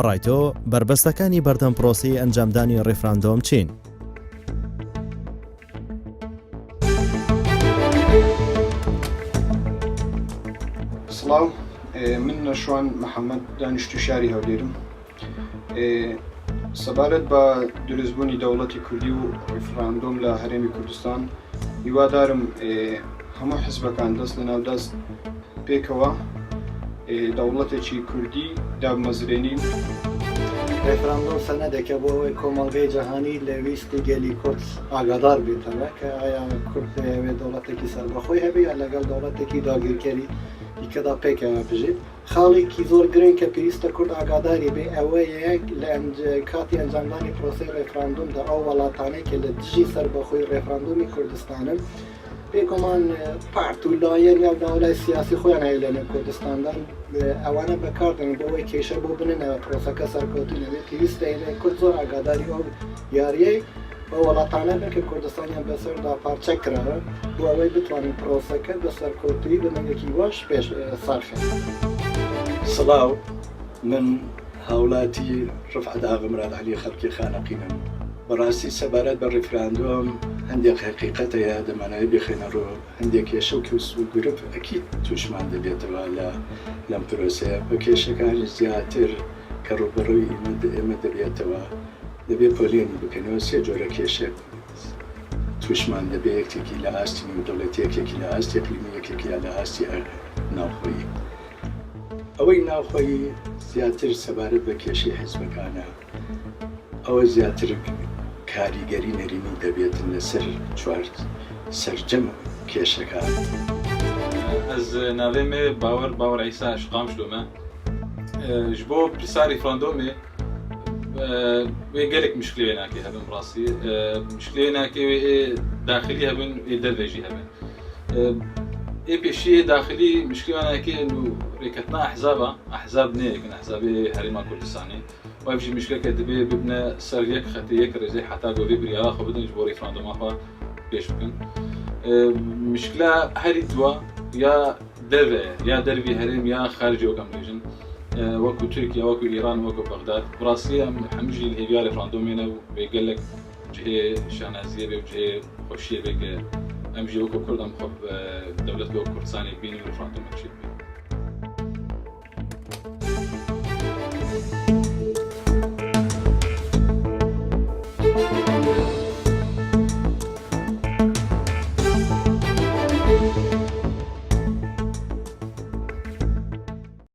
بەڕای تۆ بربەستەکانی بەردەم پرۆسی ئەنجامدانی ڕێفراندۆم چین؟ سڵاو، من نەشوان محەممەد دانیشتو شاری هەولێرم. سەبارەت بە دروستبوونی دەوڵەتی کوردی و ڕێفراندۆم لە هەرێمی کوردستان هیوادارم هەموو حیزبەکان دەست لە ناو دەست پێکەوە دەوڵەتێکی کوردی دابمەزرێنین. ڕێفراندۆم سەنەدێکە بۆ ئەوەی کۆمەڵگەی جەهانی لە ویستی گەلی کورد ئاگادار بێتەوە کە ئایا کورد دەیەوێت دەوڵەتێکی سەربەخۆی هەبێت یا لەگەڵ دەوڵەتێکی داگیرکەری دیکەدا پێکەوە بژێت. خاڵێکی زۆر گرنگ کە پێویستە کورد ئاگاداری بێ ئەوەیە لە کاتی ئەنجامدانی پرۆسی ڕێفراندۆمدا ئەو وڵاتانەی کە لە دژی سەربەخۆی ڕێفراندۆمی کوردستانن بێگومان پارت و لایەن یا داوای سیاسی خۆیان هەیە لەنێو کوردستاندا ئەوانە بەکاردن بۆ ئەوەی کێشە بۆ بننەوە پرۆسەکە سەرکەوتوو نەبێت. پێویستە هێنەی کورد زۆر ئاگاداری ئەو یاریەی بە وڵاتانە بێت کە کوردستانیان بەسەردا پارچە کراوە بۆ ئەوەی بتوانین پرۆسەکە بە سەرکەوتووی بنەگەکی باش پێش ساڕخێن. سڵاو، من هاوڵاتی ڕفعت ئاغا عەلی خەڵکی خانەقینم. بەڕاستی سەبارەت بە ڕێفراندۆم هەندێک حقیقەتەیە دەمانەوێت بخێنە ڕۆ، هەندێک کێشە و کەوس و گرپ ئەکید تووشمان دەبێتەوە لەم پرۆسەیە بە کێشەکانی زیاتر کە ڕوبەڕووی ئێمە دەبێتەوە دەبێت پۆلێنی بکەنەوە. سێ جۆرە کێشە تووشمان دەبێت، یەکێکی لە ئاستی نێودەوڵەتی، یەکێکی لە ئاستی ئیقلیمی، یەکێکی لە ئاستی ناوخۆیی. ئەوەی ناوخۆیی زیاتر سەبارەت بە کێشەی حیزبەکانە، ئەوە زیاتر کاریگەری نەرینی دەبێتن لەسەر چوار سەرجەم کێشەکان. ئەز ناوێ مێ باوەڕ عیسا شقام شلومە ji bo pirsa referandumê wê gelek mişkilê nakê hebin rastî mişkilê nakê wê daxilî hebin wê derve jî hebin. Ê pêşiyê daxilî mişkilê nakê û rêketina ehzab neyekin ehzabê Herêma Kurdistanê. Ev jî mişkileke dibe bibne ser yek xetê yek rêzê heta govê biryara xwe bidin ji bo referanduma xwe pêş bikin. Mişkila herî dua ya derve ya dervî herêm ya xaricî wekam bêjin وەکو تورکیا وەکو ئیران وەکو بەغداد. بڕاستی ئەم هەموو ژی هێویا ڕێفراندۆمێنە و بێ gelek cihê şanaziyê bê cihê xweşiyê bê ئەم ژێ وەکو کورد ئەم خۆ دەولەت بۆ کوردستانی بینی ڕێفراندۆمێک